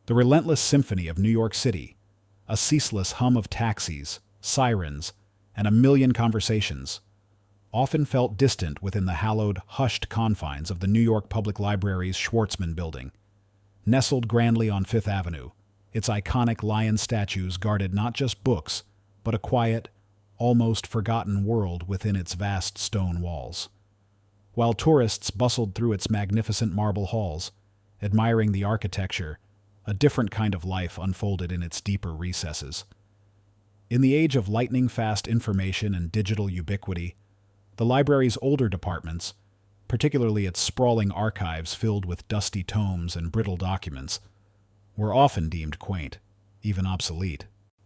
The relentless symphony of New York City, a ceaseless hum of taxis, sirens, and a million conversations, often felt distant within the hallowed, hushed confines of the New York Public Library's Schwartzman Building. Nestled grandly on Fifth Avenue, its iconic lion statues guarded not just books, but a quiet, almost forgotten world within its vast stone walls. While tourists bustled through its magnificent marble halls, admiring the architecture, a different kind of life unfolded in its deeper recesses. In the age of lightning-fast information and digital ubiquity, the library's older departments, particularly its sprawling archives filled with dusty tomes and brittle documents, were often deemed quaint, even obsolete.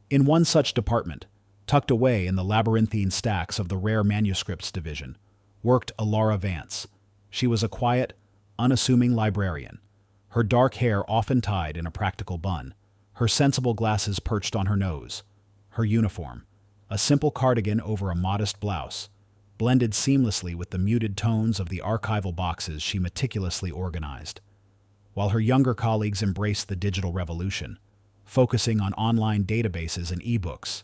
In one such department, tucked away in the labyrinthine stacks of the Rare Manuscripts Division, worked Eleanor Vance. She was a quiet, unassuming librarian, her dark hair often tied in a practical bun, her sensible glasses perched on her nose. Her uniform, a simple cardigan over a modest blouse, blended seamlessly with the muted tones of the archival boxes she meticulously organized. While her younger colleagues embraced the digital revolution, focusing on online databases and ebooks,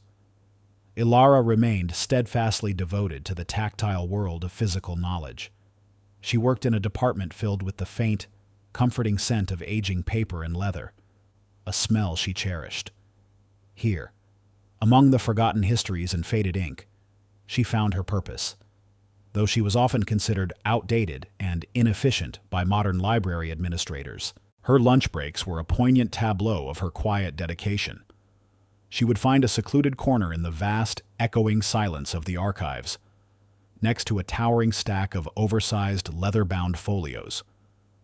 Ilara remained steadfastly devoted to the tactile world of physical knowledge. She worked in a department filled with the faint, comforting scent of aging paper and leather, a smell she cherished. Here, among the forgotten histories and faded ink, she found her purpose. Though she was often considered outdated and inefficient by modern library administrators, her lunch breaks were a poignant tableau of her quiet dedication. She would find a secluded corner in the vast, echoing silence of the archives, next to a towering stack of oversized, leather-bound folios.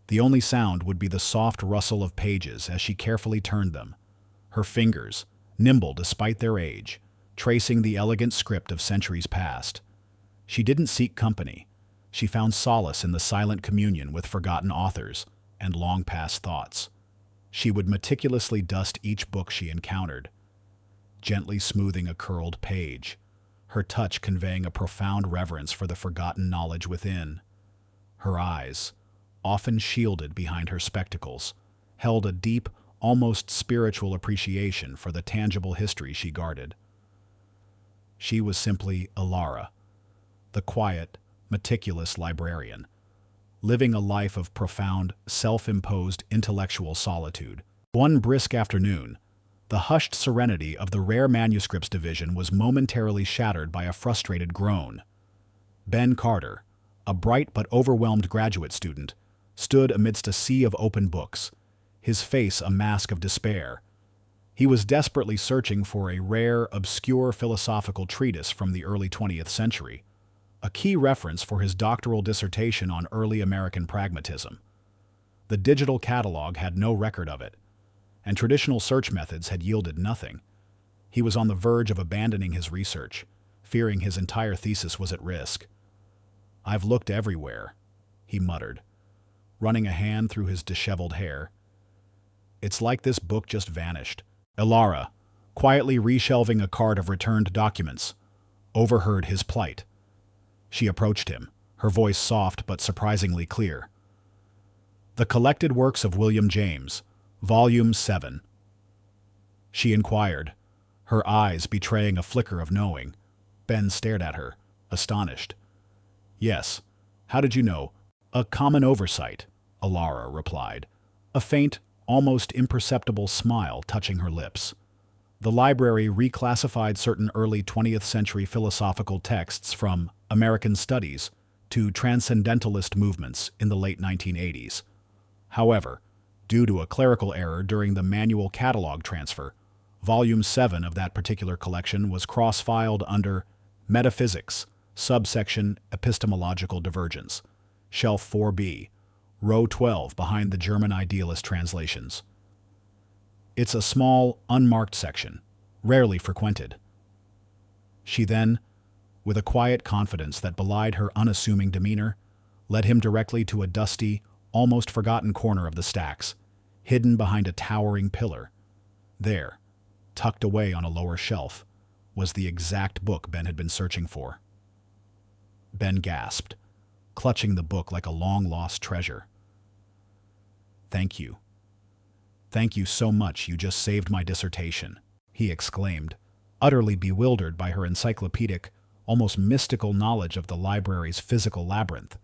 The only sound would be the soft rustle of pages as she carefully turned them, her fingers, nimble despite their age, tracing the elegant script of centuries past. She didn't seek company. She found solace in the silent communion with forgotten authors and long-past thoughts. She would meticulously dust each book she encountered, gently smoothing a curled page, her touch conveying a profound reverence for the forgotten knowledge within. Her eyes, often shielded behind her spectacles, held a deep, almost spiritual appreciation for the tangible history she guarded. She was simply Ilara, the quiet, meticulous librarian, living a life of profound, self-imposed intellectual solitude. One brisk afternoon, the hushed serenity of the Rare Manuscripts Division was momentarily shattered by a frustrated groan. Ben Carter, a bright but overwhelmed graduate student, stood amidst a sea of open books, his face a mask of despair. He was desperately searching for a rare, obscure philosophical treatise from the early 20th century, a key reference for his doctoral dissertation on early American pragmatism. The digital catalog had no record of it, and traditional search methods had yielded nothing. He was on the verge of abandoning his research, fearing his entire thesis was at risk. "I've looked everywhere," he muttered, running a hand through his disheveled hair. "It's like this book just vanished." Ilara, quietly reshelving a cart of returned documents, overheard his plight. She approached him, her voice soft but surprisingly clear. "The Collected Works of William James, Volume 7. She inquired, her eyes betraying a flicker of knowing. Ben stared at her, astonished. "Yes. How did you know?" "A common oversight," Ilara replied, a faint, almost imperceptible smile touching her lips. "The library reclassified certain early 20th century philosophical texts from American Studies to Transcendentalist movements in the late 1980s. However, due to a clerical error during the manual catalog transfer, Volume 7 of that particular collection was cross-filed under Metaphysics, subsection Epistemological Divergence, Shelf 4B, Row 12 behind the German idealist translations. It's a small, unmarked section, rarely frequented." She then, with a quiet confidence that belied her unassuming demeanor, led him directly to a dusty, almost forgotten corner of the stacks, hidden behind a towering pillar. There, tucked away on a lower shelf, was the exact book Ben had been searching for. Ben gasped, clutching the book like a long-lost treasure. "Thank you. "Thank you so much, you just saved my dissertation," he exclaimed, utterly bewildered by her encyclopedic, almost mystical knowledge of the library's physical labyrinth.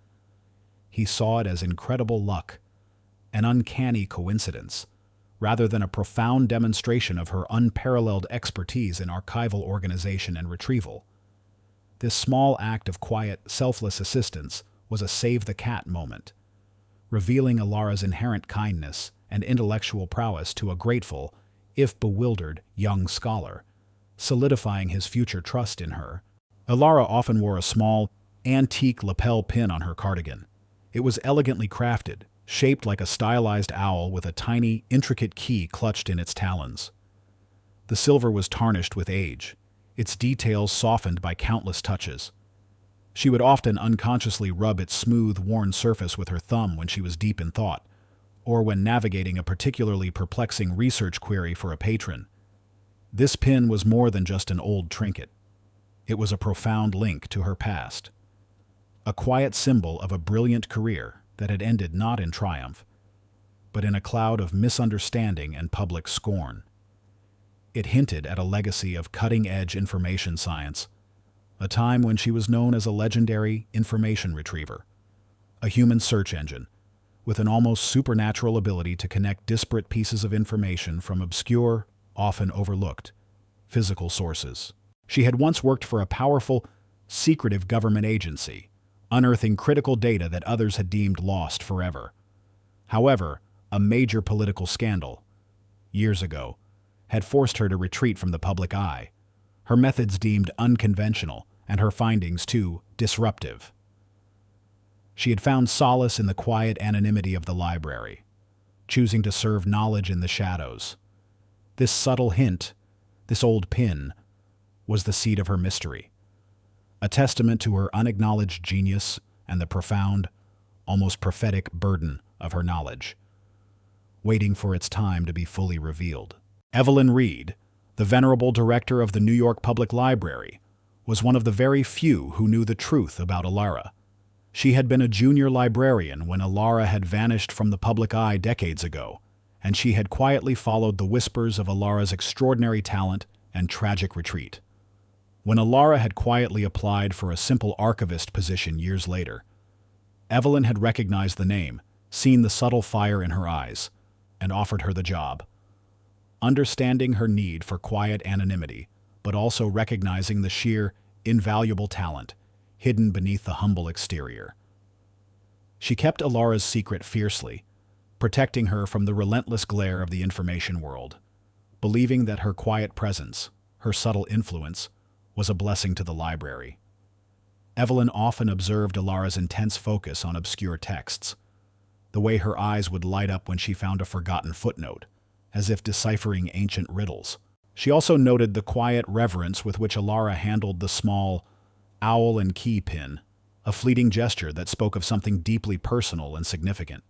He saw it as incredible luck, an uncanny coincidence, rather than a profound demonstration of her unparalleled expertise in archival organization and retrieval. This small act of quiet, selfless assistance was a save-the-cat moment, revealing Elara's inherent kindness and intellectual prowess to a grateful, if bewildered, young scholar, solidifying his future trust in her. Elara often wore a small, antique lapel pin on her cardigan. It was elegantly crafted, shaped like a stylized owl with a tiny, intricate key clutched in its talons. The silver was tarnished with age, its details softened by countless touches. She would often unconsciously rub its smooth, worn surface with her thumb when she was deep in thought, or when navigating a particularly perplexing research query for a patron. This pin was more than just an old trinket. It was a profound link to her past, a quiet symbol of a brilliant career that had ended not in triumph, but in a cloud of misunderstanding and public scorn. It hinted at a legacy of cutting-edge information science, a time when she was known as a legendary information retriever, a human search engine, with an almost supernatural ability to connect disparate pieces of information from obscure, often overlooked, physical sources. She had once worked for a powerful, secretive government agency, unearthing critical data that others had deemed lost forever. However, a major political scandal, years ago, had forced her to retreat from the public eye, her methods deemed unconventional and her findings too disruptive. She had found solace in the quiet anonymity of the library, choosing to serve knowledge in the shadows. This subtle hint, this old pin, was the seed of her mystery, a testament to her unacknowledged genius and the profound, almost prophetic burden of her knowledge, waiting for its time to be fully revealed. Evelyn Reed, the venerable director of the New York Public Library, was one of the very few who knew the truth about Elara. She had been a junior librarian when Elara had vanished from the public eye decades ago, and she had quietly followed the whispers of Elara's extraordinary talent and tragic retreat. When Elara had quietly applied for a simple archivist position years later, Evelyn had recognized the name, seen the subtle fire in her eyes, and offered her the job. Understanding her need for quiet anonymity, but also recognizing the sheer, invaluable talent hidden beneath the humble exterior. She kept Elara's secret fiercely, protecting her from the relentless glare of the information world, believing that her quiet presence, her subtle influence, was a blessing to the library. Evelyn often observed Elara's intense focus on obscure texts, the way her eyes would light up when she found a forgotten footnote, as if deciphering ancient riddles. She also noted the quiet reverence with which Elara handled the small owl and key pin, a fleeting gesture that spoke of something deeply personal and significant.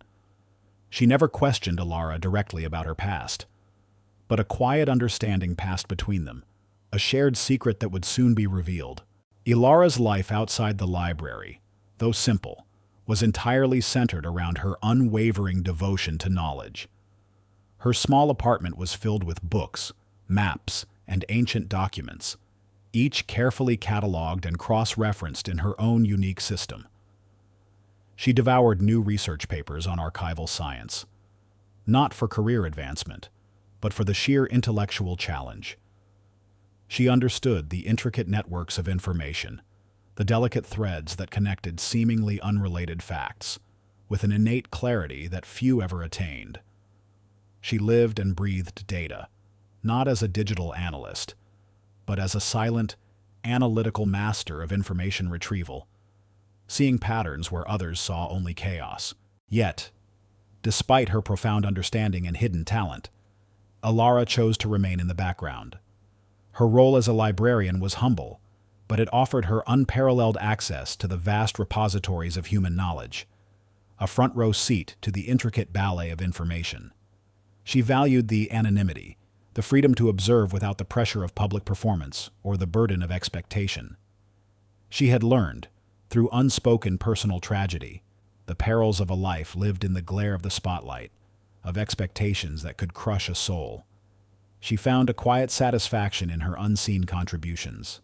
She never questioned Elara directly about her past, but a quiet understanding passed between them, a shared secret that would soon be revealed. Elara's life outside the library, though simple, was entirely centered around her unwavering devotion to knowledge. Her small apartment was filled with books, maps, and ancient documents, each carefully cataloged and cross-referenced in her own unique system. She devoured new research papers on archival science, not for career advancement, but for the sheer intellectual challenge. She understood the intricate networks of information, the delicate threads that connected seemingly unrelated facts, with an innate clarity that few ever attained. She lived and breathed data, not as a digital analyst, but as a silent, analytical master of information retrieval, seeing patterns where others saw only chaos. Yet, despite her profound understanding and hidden talent, Elara chose to remain in the background. Her role as a librarian was humble, but it offered her unparalleled access to the vast repositories of human knowledge, a front-row seat to the intricate ballet of information. She valued the anonymity, the freedom to observe without the pressure of public performance or the burden of expectation. She had learned, through unspoken personal tragedy, the perils of a life lived in the glare of the spotlight, of expectations that could crush a soul. She found a quiet satisfaction in her unseen contributions,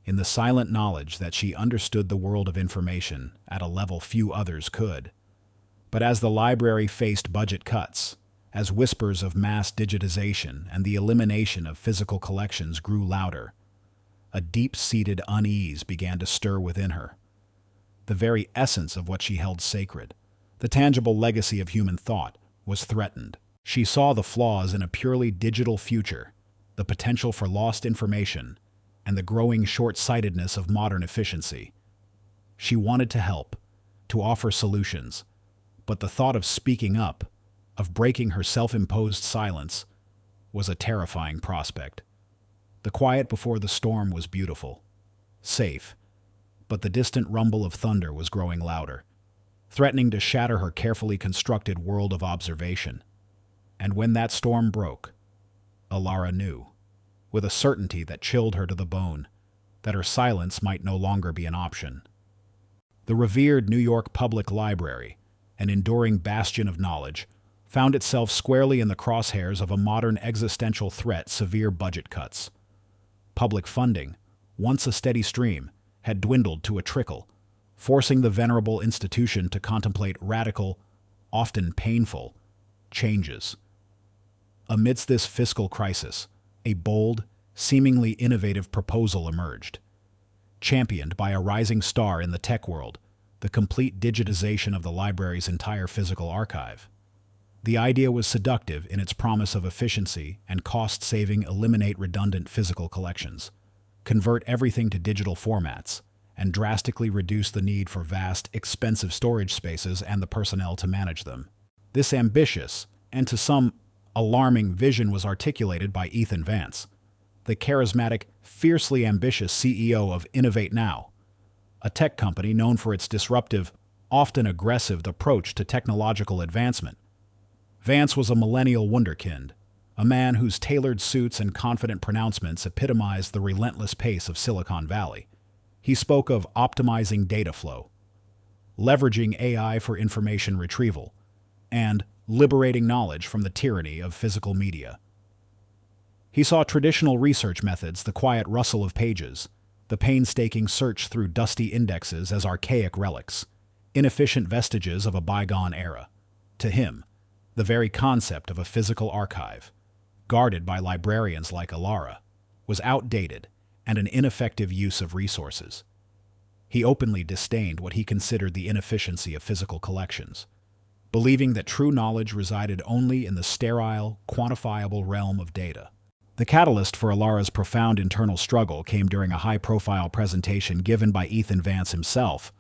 in the silent knowledge that she understood the world of information at a level few others could. But as the library faced budget cuts, as whispers of mass digitization and the elimination of physical collections grew louder, a deep-seated unease began to stir within her. The very essence of what she held sacred, the tangible legacy of human thought, was threatened. She saw the flaws in a purely digital future, the potential for lost information, and the growing short-sightedness of modern efficiency. She wanted to help, to offer solutions, but the thought of speaking up, of breaking her self-imposed silence, was a terrifying prospect. The quiet before the storm was beautiful, safe, but the distant rumble of thunder was growing louder, threatening to shatter her carefully constructed world of observation. And when that storm broke, Alara knew, with a certainty that chilled her to the bone, that her silence might no longer be an option. The revered New York Public Library, an enduring bastion of knowledge, found itself squarely in the crosshairs of a modern existential threat: severe budget cuts. Public funding, once a steady stream, had dwindled to a trickle, forcing the venerable institution to contemplate radical, often painful, changes. Amidst this fiscal crisis, a bold, seemingly innovative proposal emerged. Championed by a rising star in the tech world, the complete digitization of the library's entire physical archive. The idea was seductive in its promise of efficiency and cost-saving: eliminate redundant physical collections, convert everything to digital formats, and drastically reduce the need for vast, expensive storage spaces and the personnel to manage them. This ambitious, and to some alarming vision was articulated by Ethan Vance, the charismatic, fiercely ambitious CEO of Innovate Now, a tech company known for its disruptive, often aggressive approach to technological advancement. Vance was a millennial wunderkind, a man whose tailored suits and confident pronouncements epitomized the relentless pace of Silicon Valley. He spoke of optimizing data flow, leveraging AI for information retrieval, and liberating knowledge from the tyranny of physical media. He saw traditional research methods, the quiet rustle of pages, the painstaking search through dusty indexes, as archaic relics, inefficient vestiges of a bygone era. To him, the very concept of a physical archive, guarded by librarians like Alara, was outdated and an ineffective use of resources. He openly disdained what he considered the inefficiency of physical collections, believing that true knowledge resided only in the sterile, quantifiable realm of data. The catalyst for Alara's profound internal struggle came during a high-profile presentation given by Ethan Vance himself.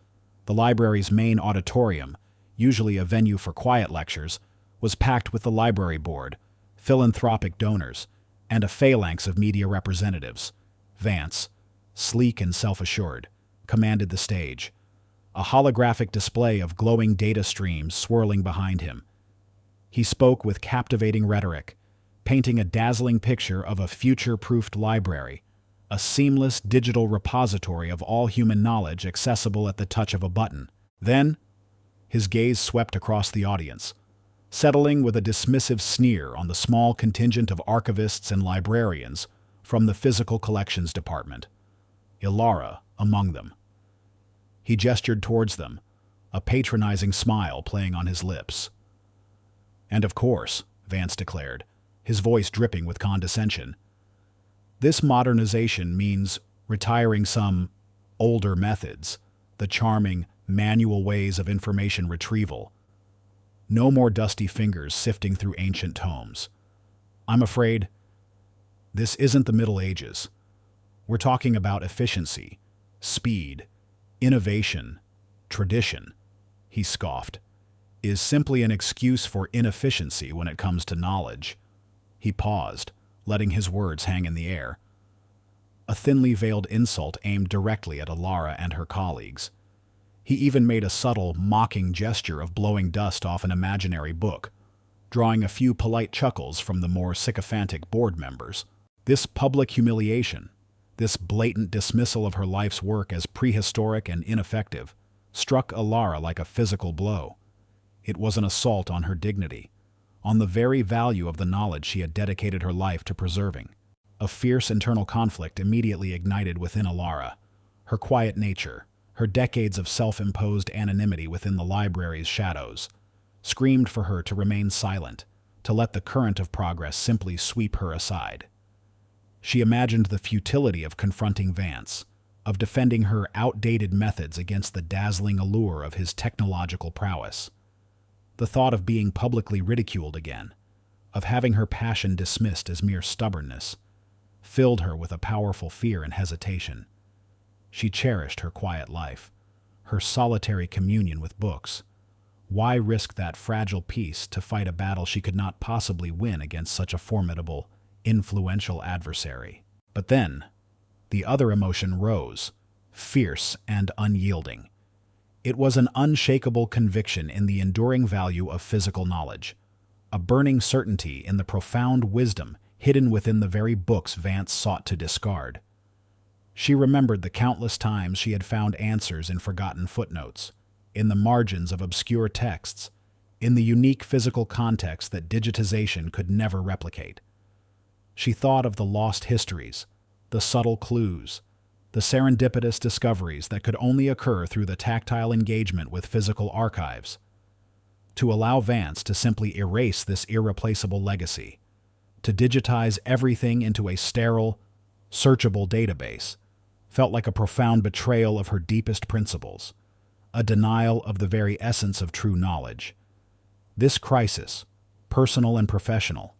The library's main auditorium, usually a venue for quiet lectures, was packed with the library board, philanthropic donors, and a phalanx of media representatives. Vance, sleek and self-assured, commanded the stage, a holographic display of glowing data streams swirling behind him. He spoke with captivating rhetoric, painting a dazzling picture of a future-proofed library, a seamless digital repository of all human knowledge accessible at the touch of a button. Then, his gaze swept across the audience, settling with a dismissive sneer on the small contingent of archivists and librarians from the physical collections department, Alara among them. He gestured towards them, a patronizing smile playing on his lips. "And of course," Vance declared, his voice dripping with condescension, "this modernization means retiring some older methods, the charming, manual ways of information retrieval. No more dusty fingers sifting through ancient tomes. I'm afraid this isn't the Middle Ages. We're talking about efficiency, speed, innovation, tradition," he scoffed, "is simply an excuse for inefficiency when it comes to knowledge." He paused, letting his words hang in the air. A thinly veiled insult aimed directly at Alara and her colleagues. He even made a subtle, mocking gesture of blowing dust off an imaginary book, drawing a few polite chuckles from the more sycophantic board members. This public humiliation, this blatant dismissal of her life's work as prehistoric and ineffective, struck Alara like a physical blow. It was an assault on her dignity, on the very value of the knowledge she had dedicated her life to preserving. A fierce internal conflict immediately ignited within Alara. Her quiet nature, her decades of self-imposed anonymity within the library's shadows, screamed for her to remain silent, to let the current of progress simply sweep her aside. She imagined the futility of confronting Vance, of defending her outdated methods against the dazzling allure of his technological prowess. The thought of being publicly ridiculed again, of having her passion dismissed as mere stubbornness, filled her with a powerful fear and hesitation. She cherished her quiet life, her solitary communion with books. Why risk that fragile peace to fight a battle she could not possibly win against such a formidable, influential adversary? But then, the other emotion rose, fierce and unyielding. It was an unshakable conviction in the enduring value of physical knowledge, a burning certainty in the profound wisdom hidden within the very books Vance sought to discard. She remembered the countless times she had found answers in forgotten footnotes, in the margins of obscure texts, in the unique physical context that digitization could never replicate. She thought of the lost histories, the subtle clues, the serendipitous discoveries that could only occur through the tactile engagement with physical archives. To allow Vance to simply erase this irreplaceable legacy, to digitize everything into a sterile, searchable database, felt like a profound betrayal of her deepest principles, a denial of the very essence of true knowledge. This crisis, personal and professional,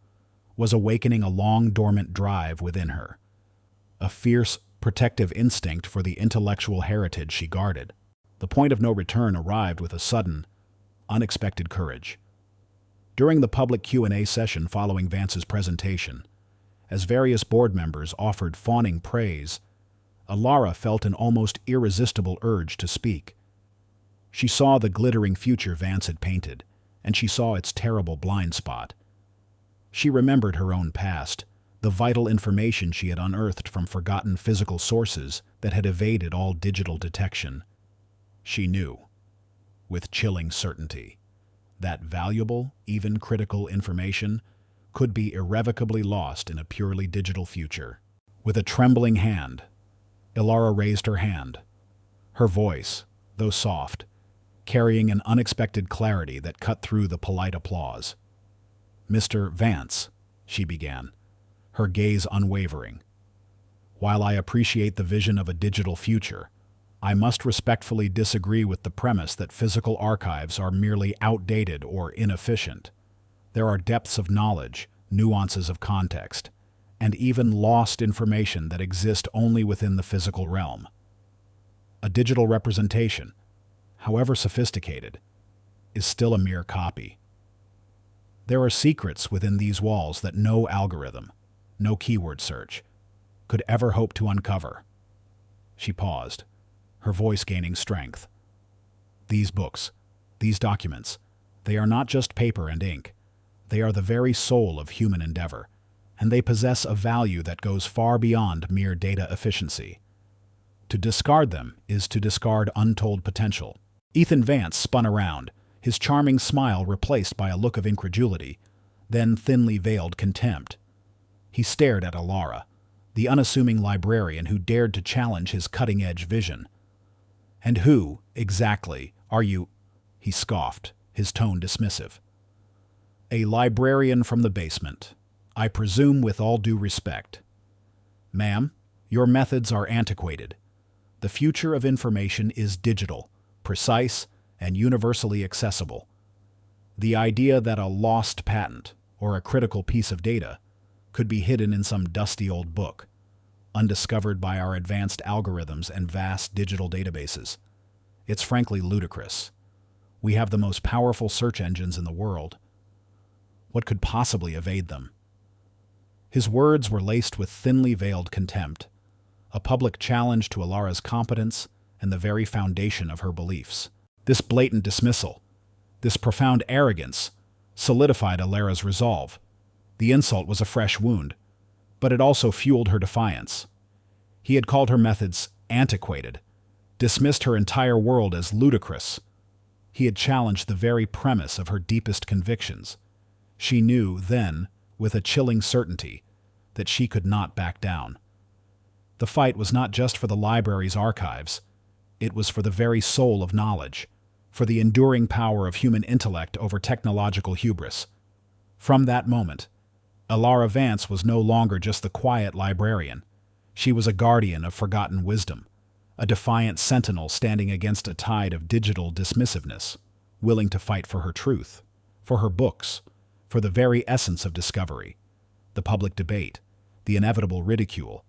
was awakening a long-dormant drive within her, a fierce, protective instinct for the intellectual heritage she guarded. The point of no return arrived with a sudden, unexpected courage. During the public Q&A session following Vance's presentation, as various board members offered fawning praise, Alara felt an almost irresistible urge to speak. She saw the glittering future Vance had painted, and she saw its terrible blind spot. She remembered her own past, the vital information she had unearthed from forgotten physical sources that had evaded all digital detection. She knew, with chilling certainty, that valuable, even critical information could be irrevocably lost in a purely digital future. With a trembling hand, Alara raised her hand, her voice, though soft, carrying an unexpected clarity that cut through the polite applause. "Mr. Vance," she began, her gaze unwavering. "While I appreciate the vision of a digital future, I must respectfully disagree with the premise that physical archives are merely outdated or inefficient. There are depths of knowledge, nuances of context, and even lost information that exist only within the physical realm. A digital representation, however sophisticated, is still a mere copy. There are secrets within these walls that no algorithm, no keyword search, could ever hope to uncover." She paused, her voice gaining strength. "These books, these documents, they are not just paper and ink. They are the very soul of human endeavor, and they possess a value that goes far beyond mere data efficiency. To discard them is to discard untold potential." Ethan Vance spun around, his charming smile replaced by a look of incredulity, then thinly veiled contempt. He stared at Alara, the unassuming librarian who dared to challenge his cutting-edge vision. "And who, exactly, are you?" he scoffed, his tone dismissive. "A librarian from the basement. I presume with all due respect. Ma'am, your methods are antiquated. The future of information is digital, precise, and universally accessible. The idea that a lost patent or a critical piece of data could be hidden in some dusty old book, undiscovered by our advanced algorithms and vast digital databases, it's frankly ludicrous. We have the most powerful search engines in the world. What could possibly evade them?" His words were laced with thinly veiled contempt, a public challenge to Alara's competence and the very foundation of her beliefs. This blatant dismissal, this profound arrogance, solidified Alara's resolve. The insult was a fresh wound, but it also fueled her defiance. He had called her methods antiquated, dismissed her entire world as ludicrous. He had challenged the very premise of her deepest convictions. She knew then, with a chilling certainty, that she could not back down. The fight was not just for the library's archives. It was for the very soul of knowledge, for the enduring power of human intellect over technological hubris. From that moment, Elara Vance was no longer just the quiet librarian. She was a guardian of forgotten wisdom, a defiant sentinel standing against a tide of digital dismissiveness, willing to fight for her truth, for her books, for the very essence of discovery, the public debate, the inevitable ridicule.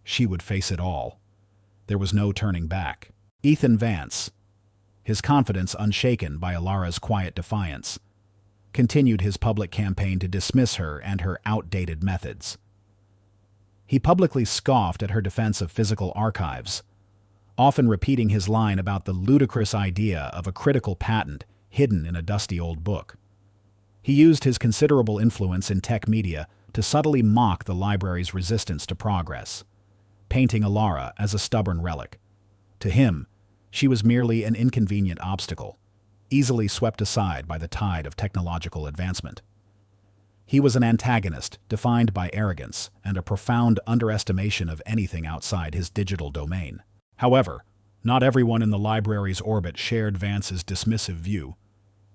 She would face it all. There was no turning back. Ethan Vance, his confidence unshaken by Elara's quiet defiance, continued his public campaign to dismiss her and her outdated methods. He publicly scoffed at her defense of physical archives, often repeating his line about the ludicrous idea of a critical patent hidden in a dusty old book. He used his considerable influence in tech media to subtly mock the library's resistance to progress, painting Elara as a stubborn relic. To him, she was merely an inconvenient obstacle, easily swept aside by the tide of technological advancement. He was an antagonist defined by arrogance and a profound underestimation of anything outside his digital domain. However, not everyone in the library's orbit shared Vance's dismissive view.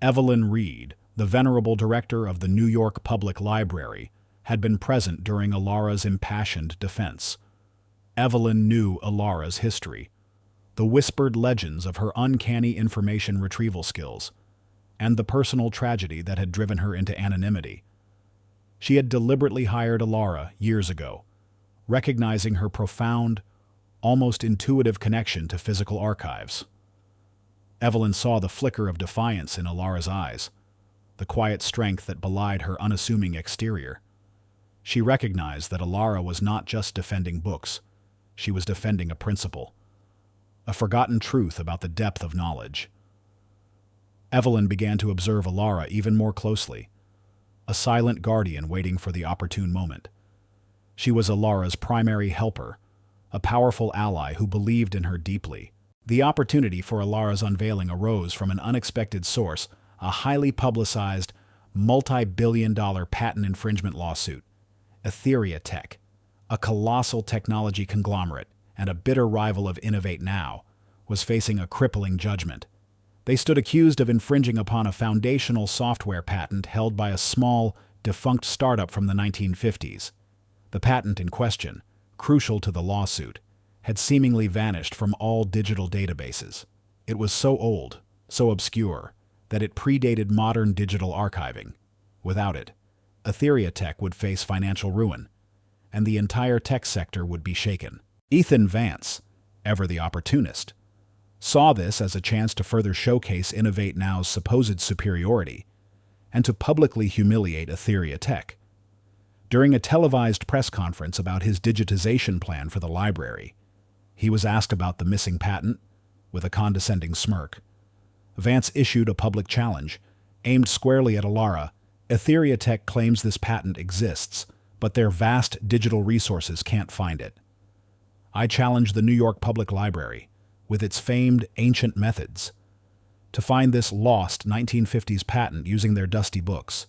Evelyn Reed, the venerable director of the New York Public Library, had been present during Elara's impassioned defense. Evelyn knew Elara's history, the whispered legends of her uncanny information retrieval skills, and the personal tragedy that had driven her into anonymity. She had deliberately hired Elara years ago, recognizing her profound, almost intuitive connection to physical archives. Evelyn saw the flicker of defiance in Elara's eyes, the quiet strength that belied her unassuming exterior. She recognized that Elara was not just defending books, she was defending a principle, a forgotten truth about the depth of knowledge. Evelyn began to observe Elara even more closely, a silent guardian waiting for the opportune moment. She was Elara's primary helper, a powerful ally who believed in her deeply. The opportunity for Elara's unveiling arose from an unexpected source, a highly publicized, multi-billion-dollar patent infringement lawsuit. Etheria Tech, a colossal technology conglomerate and a bitter rival of Innovate Now, was facing a crippling judgment. They stood accused of infringing upon a foundational software patent held by a small, defunct startup from the 1950s. The patent in question, crucial to the lawsuit, had seemingly vanished from all digital databases. It was so old, so obscure, that it predated modern digital archiving. Without it, Etheria Tech would face financial ruin, and the entire tech sector would be shaken. Ethan Vance, ever the opportunist, saw this as a chance to further showcase Innovate Now's supposed superiority and to publicly humiliate Etheria Tech. During a televised press conference about his digitization plan for the library, he was asked about the missing patent with a condescending smirk. Vance issued a public challenge, aimed squarely at Elara. Etheria Tech claims this patent exists, but their vast digital resources can't find it. I challenge the New York Public Library, with its famed ancient methods, to find this lost 1950s patent using their dusty books.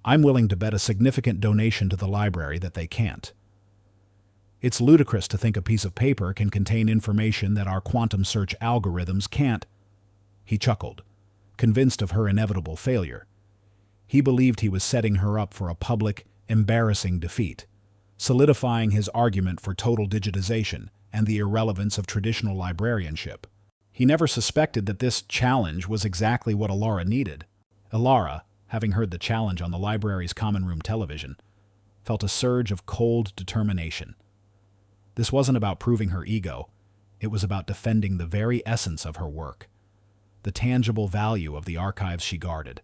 I'm willing to bet a significant donation to the library that they can't. It's ludicrous to think a piece of paper can contain information that our quantum search algorithms can't. He chuckled, convinced of her inevitable failure. He believed he was setting her up for a public, embarrassing defeat, solidifying his argument for total digitization and the irrelevance of traditional librarianship. He never suspected that this challenge was exactly what Elara needed. Elara, having heard the challenge on the library's common room television, felt a surge of cold determination. This wasn't about proving her ego. It was about defending the very essence of her work, the tangible value of the archives she guarded.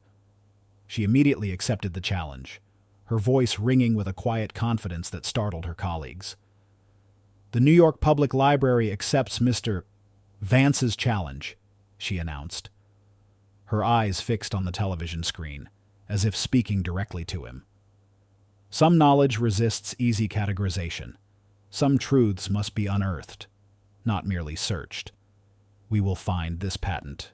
She immediately accepted the challenge, her voice ringing with a quiet confidence that startled her colleagues. "The New York Public Library accepts Mr. Vance's challenge," she announced, her eyes fixed on the television screen, as if speaking directly to him. Some knowledge resists easy categorization. Some truths must be unearthed, not merely searched. We will find this patent.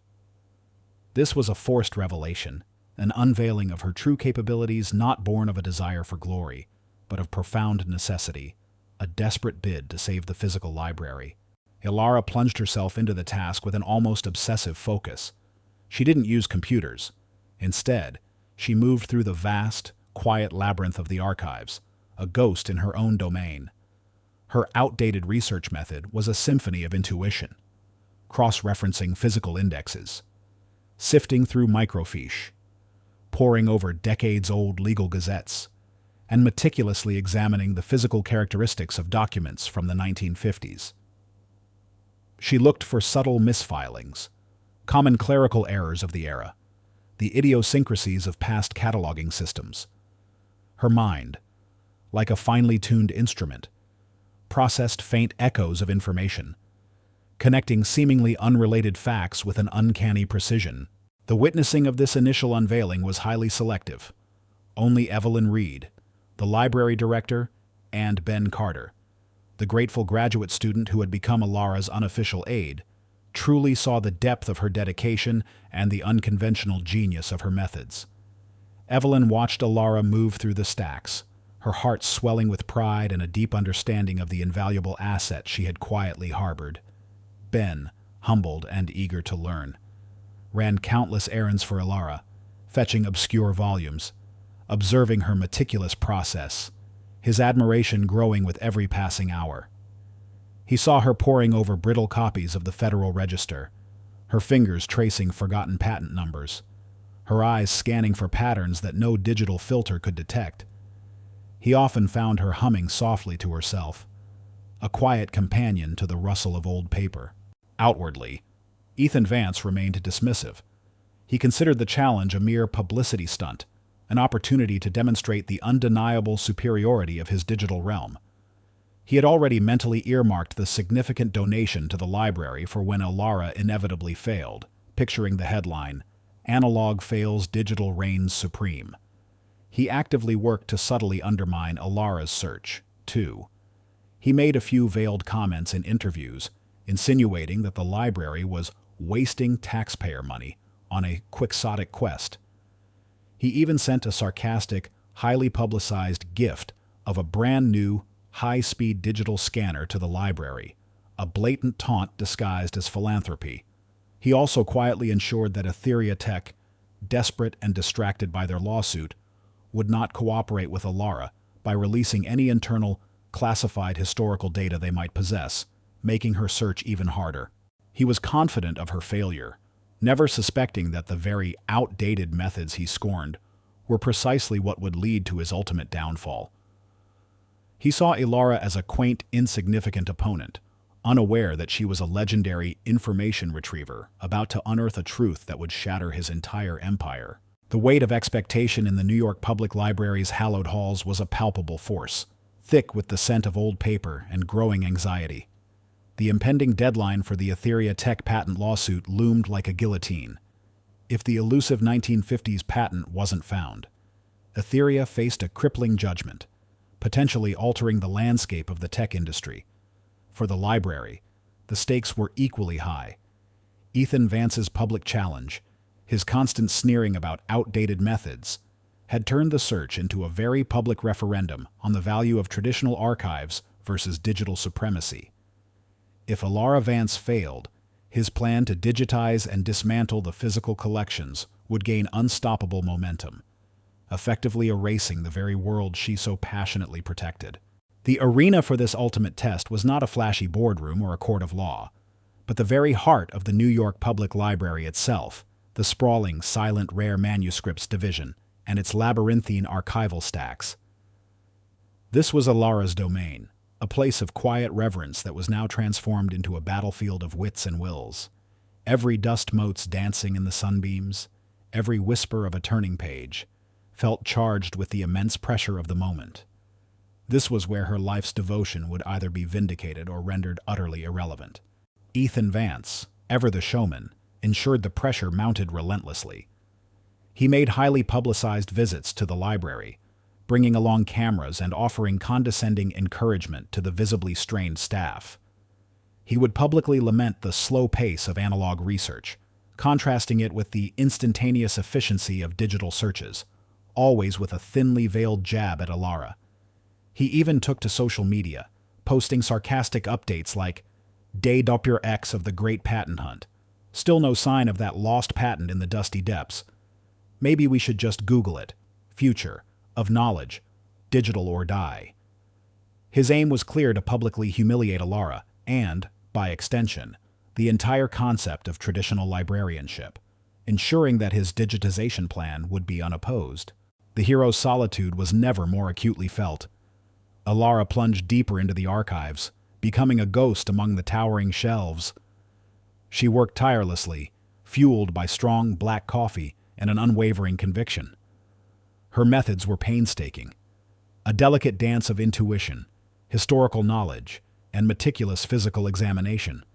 This was a forced revelation, an unveiling of her true capabilities not born of a desire for glory, but of profound necessity, a desperate bid to save the physical library. Eleanor plunged herself into the task with an almost obsessive focus. She didn't use computers. Instead, she moved through the vast, quiet labyrinth of the archives, a ghost in her own domain. Her outdated research method was a symphony of intuition, cross-referencing physical indexes, sifting through microfiche, poring over decades-old legal gazettes, and meticulously examining the physical characteristics of documents from the 1950s. She looked for subtle misfilings, common clerical errors of the era, the idiosyncrasies of past cataloging systems. Her mind, like a finely tuned instrument, processed faint echoes of information, connecting seemingly unrelated facts with an uncanny precision. The witnessing of this initial unveiling was highly selective. Only Evelyn Reed, the library director, and Ben Carter, the grateful graduate student who had become Eleanor's unofficial aide, truly saw the depth of her dedication and the unconventional genius of her methods. Evelyn watched Eleanor move through the stacks, her heart swelling with pride and a deep understanding of the invaluable asset she had quietly harbored. Ben, humbled and eager to learn, ran countless errands for Eleanor, fetching obscure volumes, observing her meticulous process, his admiration growing with every passing hour. He saw her poring over brittle copies of the Federal Register, her fingers tracing forgotten patent numbers, her eyes scanning for patterns that no digital filter could detect. He often found her humming softly to herself, a quiet companion to the rustle of old paper. Outwardly, Ethan Vance remained dismissive. He considered the challenge a mere publicity stunt, an opportunity to demonstrate the undeniable superiority of his digital realm. He had already mentally earmarked the significant donation to the library for when Eleanor inevitably failed, picturing the headline, "Analog Fails, Digital Reigns Supreme." He actively worked to subtly undermine Eleanor's search, too. He made a few veiled comments in interviews, insinuating that the library was wasting taxpayer money on a quixotic quest. He even sent a sarcastic, highly publicized gift of a brand new, high-speed digital scanner to the library, a blatant taunt disguised as philanthropy. He also quietly ensured that Etheria Tech, desperate and distracted by their lawsuit, would not cooperate with Eleanor by releasing any internal, classified historical data they might possess, making her search even harder. He was confident of her failure, never suspecting that the very outdated methods he scorned were precisely what would lead to his ultimate downfall. He saw Eleanor as a quaint, insignificant opponent, unaware that she was a legendary information retriever about to unearth a truth that would shatter his entire empire. The weight of expectation in the New York Public Library's hallowed halls was a palpable force, thick with the scent of old paper and growing anxiety. The impending deadline for the Etheria Tech patent lawsuit loomed like a guillotine. If the elusive 1950s patent wasn't found, Etheria faced a crippling judgment, potentially altering the landscape of the tech industry. For the library, the stakes were equally high. Ethan Vance's public challenge, his constant sneering about outdated methods, had turned the search into a very public referendum on the value of traditional archives versus digital supremacy. If Eleanor Vance failed, his plan to digitize and dismantle the physical collections would gain unstoppable momentum, effectively erasing the very world she so passionately protected. The arena for this ultimate test was not a flashy boardroom or a court of law, but the very heart of the New York Public Library itself, the sprawling, silent, rare manuscripts division, and its labyrinthine archival stacks. This was Eleanor's domain, a place of quiet reverence that was now transformed into a battlefield of wits and wills. Every dust motes dancing in the sunbeams, every whisper of a turning page, felt charged with the immense pressure of the moment. This was where her life's devotion would either be vindicated or rendered utterly irrelevant. Ethan Vance, ever the showman, ensured the pressure mounted relentlessly. He made highly publicized visits to the library, bringing along cameras and offering condescending encouragement to the visibly strained staff. He would publicly lament the slow pace of analog research, contrasting it with the instantaneous efficiency of digital searches, always with a thinly veiled jab at Eleanor. He even took to social media, posting sarcastic updates like, "Day Doppler X of the Great Patent Hunt. Still no sign of that lost patent in the dusty depths. Maybe we should just Google it. Future of knowledge. Digital or die." His aim was clear: to publicly humiliate Eleanor and, by extension, the entire concept of traditional librarianship, ensuring that his digitization plan would be unopposed. The hero's solitude was never more acutely felt. Eleanor plunged deeper into the archives, becoming a ghost among the towering shelves. She worked tirelessly, fueled by strong black coffee and an unwavering conviction. Her methods were painstaking, a delicate dance of intuition, historical knowledge, and meticulous physical examination.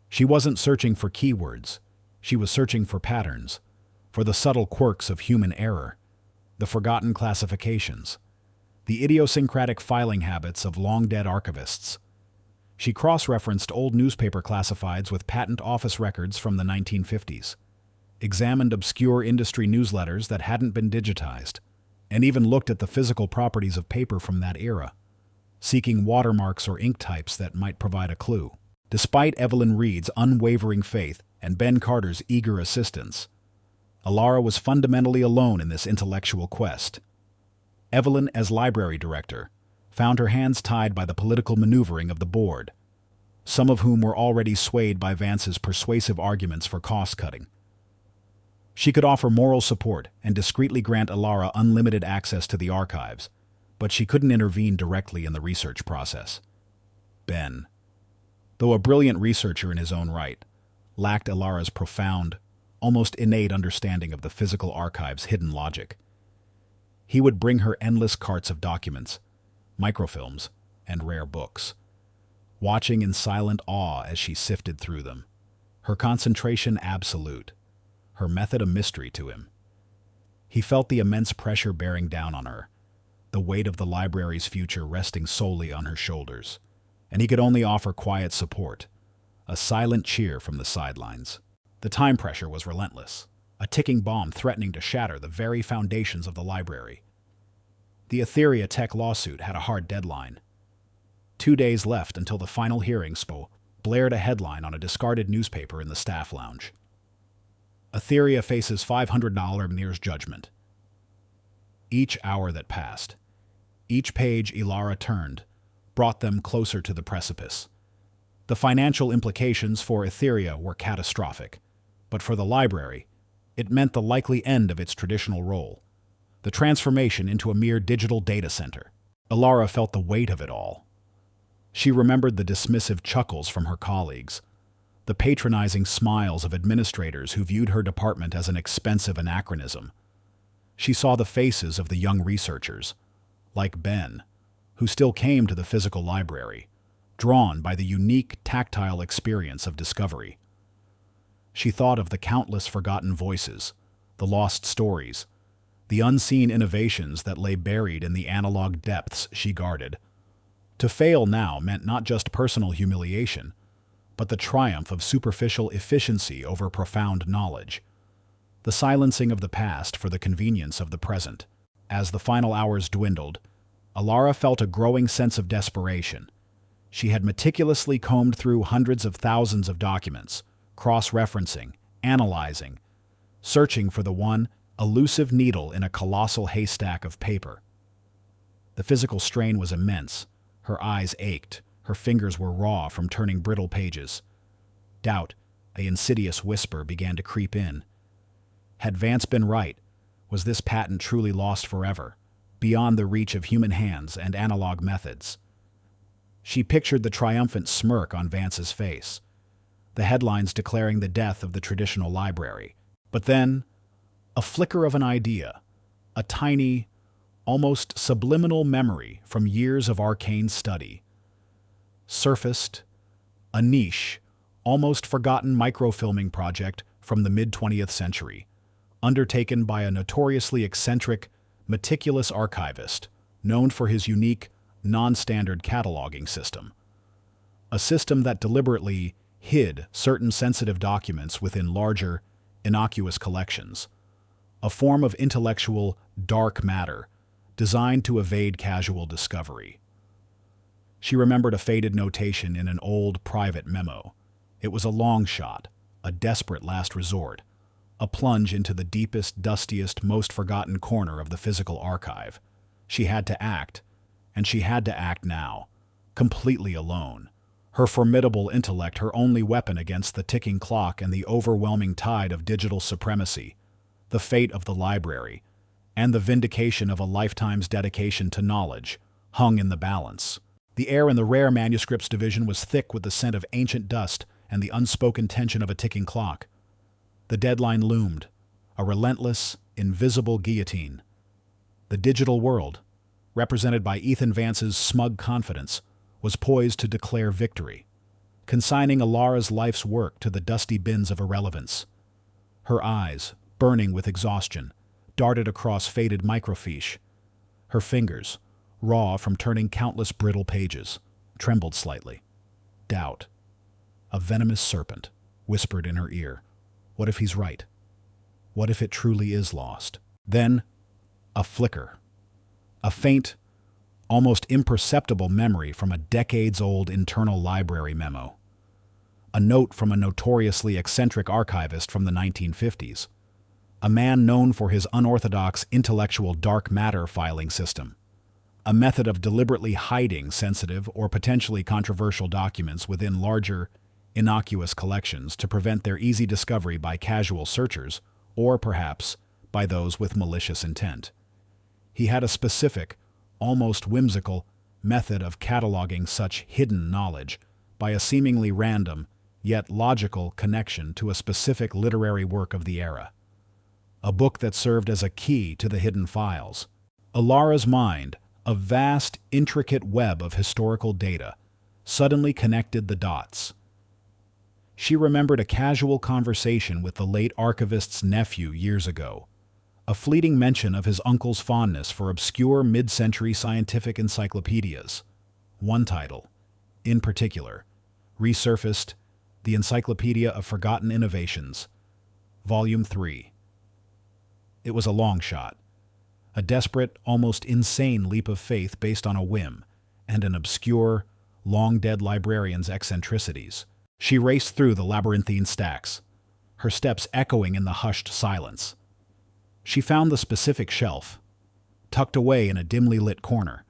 She wasn't searching for keywords. She was searching for patterns, for the subtle quirks of human error, the forgotten classifications, the idiosyncratic filing habits of long-dead archivists. She cross-referenced old newspaper classifieds with patent office records from the 1950s, examined obscure industry newsletters that hadn't been digitized, and even looked at the physical properties of paper from that era, seeking watermarks or ink types that might provide a clue. Despite Evelyn Reed's unwavering faith and Ben Carter's eager assistance, Eleanor was fundamentally alone in this intellectual quest. Evelyn, as library director, found her hands tied by the political maneuvering of the board, some of whom were already swayed by Vance's persuasive arguments for cost-cutting. She could offer moral support and discreetly grant Eleanor unlimited access to the archives, but she couldn't intervene directly in the research process. Ben, though a brilliant researcher in his own right, lacked Eleanor's profound, almost innate understanding of the physical archive's hidden logic. He would bring her endless carts of documents, microfilms, and rare books, watching in silent awe as she sifted through them, her concentration absolute, her method a mystery to him. He felt the immense pressure bearing down on her, the weight of the library's future resting solely on her shoulders, and he could only offer quiet support, a silent cheer from the sidelines. The time pressure was relentless, a ticking bomb threatening to shatter the very foundations of the library. The Etheria Tech lawsuit had a hard deadline. 2 days left until the final hearing. Blared a headline on a discarded newspaper in the staff lounge. Etheria faces $500 Mears judgment. Each hour that passed, each page Eleanor turned, brought them closer to the precipice. The financial implications for Etheria were catastrophic, but for the library, it meant the likely end of its traditional role, the transformation into a mere digital data center. Eleanor felt the weight of it all. She remembered the dismissive chuckles from her colleagues, the patronizing smiles of administrators who viewed her department as an expensive anachronism. She saw the faces of the young researchers, like Ben, who still came to the physical library, drawn by the unique tactile experience of discovery. She thought of the countless forgotten voices, the lost stories, the unseen innovations that lay buried in the analog depths she guarded. To fail now meant not just personal humiliation, but the triumph of superficial efficiency over profound knowledge, the silencing of the past for the convenience of the present. As the final hours dwindled, Eleanor felt a growing sense of desperation. She had meticulously combed through hundreds of thousands of documents, cross-referencing, analyzing, searching for the one elusive needle in a colossal haystack of paper. The physical strain was immense. Her eyes ached. Her fingers were raw from turning brittle pages. Doubt, an insidious whisper, began to creep in. Had Vance been right? Was this patent truly lost forever, beyond the reach of human hands and analog methods? She pictured the triumphant smirk on Vance's face, the headlines declaring the death of the traditional library. But then, a flicker of an idea, a tiny, almost subliminal memory from years of arcane study, surfaced. A niche, almost forgotten microfilming project from the mid-20th century, undertaken by a notoriously eccentric, meticulous archivist known for his unique, non-standard cataloging system. A system that deliberately hid certain sensitive documents within larger, innocuous collections, a form of intellectual dark matter designed to evade casual discovery. She remembered a faded notation in an old private memo. It was a long shot, a desperate last resort, a plunge into the deepest, dustiest, most forgotten corner of the physical archive. She had to act, and she had to act now, completely alone. Her formidable intellect her only weapon against the ticking clock and the overwhelming tide of digital supremacy, the fate of the library, and the vindication of a lifetime's dedication to knowledge, hung in the balance. The air in the rare manuscripts division was thick with the scent of ancient dust and the unspoken tension of a ticking clock. The deadline loomed, a relentless, invisible guillotine. The digital world, represented by Ethan Vance's smug confidence, was poised to declare victory, consigning Alara's life's work to the dusty bins of irrelevance. Her eyes, burning with exhaustion, darted across faded microfiche. Her fingers, raw from turning countless brittle pages, trembled slightly. Doubt, a venomous serpent, whispered in her ear. What if he's right? What if it truly is lost? Then, a flicker. A faint, almost imperceptible memory from a decades-old internal library memo. A note from a notoriously eccentric archivist from the 1950s. A man known for his unorthodox intellectual dark matter filing system. A method of deliberately hiding sensitive or potentially controversial documents within larger, innocuous collections to prevent their easy discovery by casual searchers, or perhaps by those with malicious intent. He had a specific, almost whimsical, method of cataloging such hidden knowledge by a seemingly random, yet logical connection to a specific literary work of the era. A book that served as a key to the hidden files. Alara's mind, a vast, intricate web of historical data, suddenly connected the dots. She remembered a casual conversation with the late archivist's nephew years ago, a fleeting mention of his uncle's fondness for obscure mid-century scientific encyclopedias. One title, in particular, resurfaced, The Encyclopedia of Forgotten Innovations, Volume 3. It was a long shot, a desperate, almost insane leap of faith based on a whim and an obscure, long-dead librarian's eccentricities. She raced through the labyrinthine stacks, her steps echoing in the hushed silence. She found the specific shelf, tucked away in a dimly lit corner,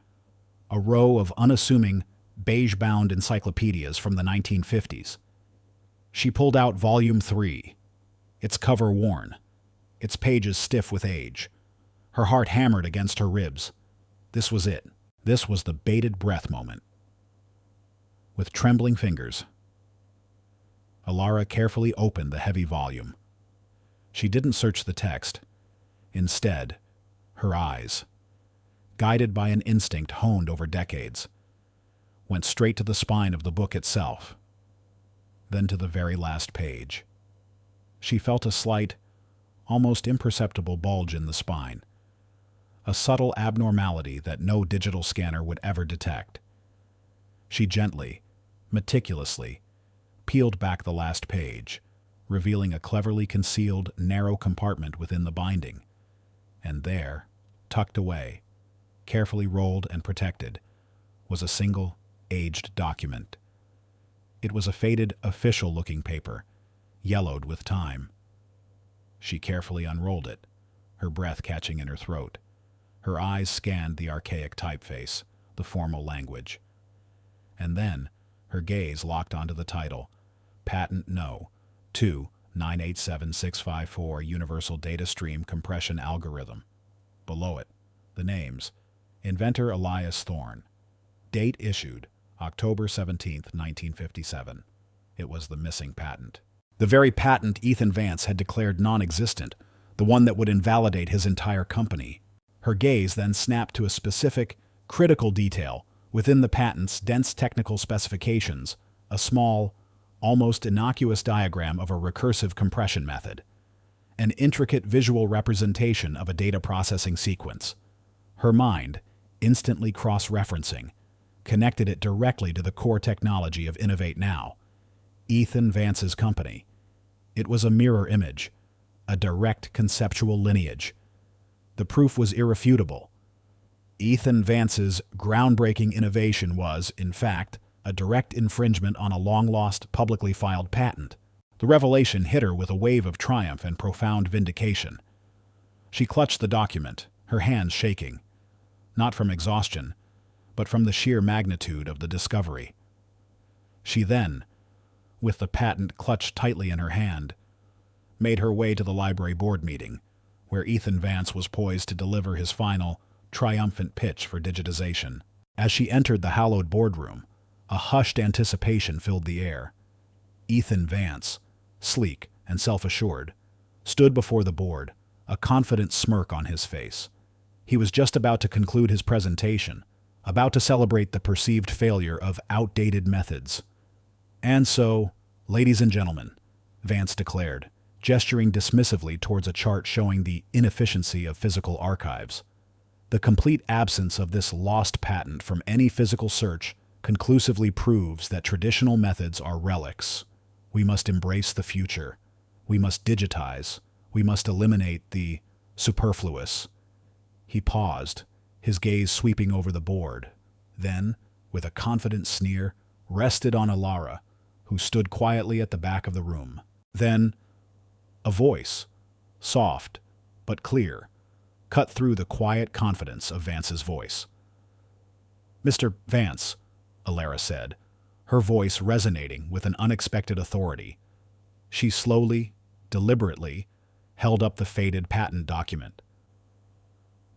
a row of unassuming, beige-bound encyclopedias from the 1950s. She pulled out Volume 3, its cover worn, its pages stiff with age. Her heart hammered against her ribs. This was it. This was the bated breath moment. With trembling fingers, Alara carefully opened the heavy volume. She didn't search the text. Instead, her eyes, guided by an instinct honed over decades, went straight to the spine of the book itself, then to the very last page. She felt a slight, almost imperceptible bulge in the spine, a subtle abnormality that no digital scanner would ever detect. She gently, meticulously, peeled back the last page, revealing a cleverly concealed, narrow compartment within the binding. And there, tucked away, carefully rolled and protected, was a single, aged document. It was a faded, official-looking paper, yellowed with time. She carefully unrolled it, her breath catching in her throat. Her eyes scanned the archaic typeface, the formal language. And then, her gaze locked onto the title, Patent No. 2 987654 Universal Data Stream Compression Algorithm. Below it, the names, inventor Elias Thorne. Date issued, October 17, 1957. It was the missing patent. The very patent Ethan Vance had declared non-existent, the one that would invalidate his entire company. Her gaze then snapped to a specific, critical detail within the patent's dense technical specifications, a small, almost innocuous diagram of a recursive compression method, an intricate visual representation of a data processing sequence. Her mind, instantly cross-referencing, connected it directly to the core technology of Innovate Now. Ethan Vance's company. It was a mirror image, a direct conceptual lineage. The proof was irrefutable. Ethan Vance's groundbreaking innovation was, in fact, a direct infringement on a long-lost, publicly filed patent. The revelation hit her with a wave of triumph and profound vindication. She clutched the document, her hands shaking, not from exhaustion, but from the sheer magnitude of the discovery. She then, with the patent clutched tightly in her hand, made her way to the library board meeting, where Ethan Vance was poised to deliver his final, triumphant pitch for digitization. As she entered the hallowed boardroom, a hushed anticipation filled the air. Ethan Vance, sleek and self-assured, stood before the board, a confident smirk on his face. He was just about to conclude his presentation, about to celebrate the perceived failure of outdated methods. "And so, ladies and gentlemen," Vance declared, gesturing dismissively towards a chart showing the inefficiency of physical archives. The complete absence of this lost patent from any physical search conclusively proves that traditional methods are relics. We must embrace the future. We must digitize. We must eliminate the superfluous. He paused, his gaze sweeping over the board, then, with a confident sneer, rested on Alara, who stood quietly at the back of the room. Then, a voice, soft but clear, cut through the quiet confidence of Vance's voice. "Mr. Vance," Alara said, her voice resonating with an unexpected authority. She slowly, deliberately, held up the faded patent document.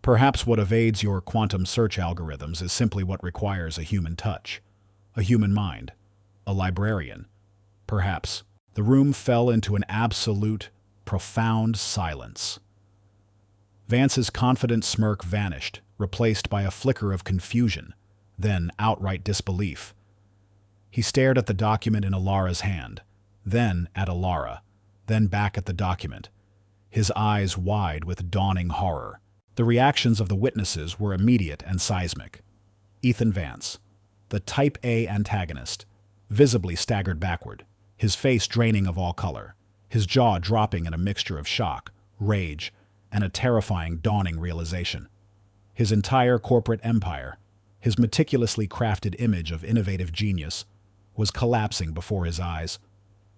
"Perhaps what evades your quantum search algorithms is simply what requires a human touch, a human mind, a librarian. Perhaps." The room fell into an absolute, profound silence. Vance's confident smirk vanished, replaced by a flicker of confusion, then outright disbelief. He stared at the document in Alara's hand, then at Alara, then back at the document, his eyes wide with dawning horror. The reactions of the witnesses were immediate and seismic. Ethan Vance, the Type A antagonist, visibly staggered backward, his face draining of all color, his jaw dropping in a mixture of shock, rage, and a terrifying dawning realization. His entire corporate empire, his meticulously crafted image of innovative genius, was collapsing before his eyes.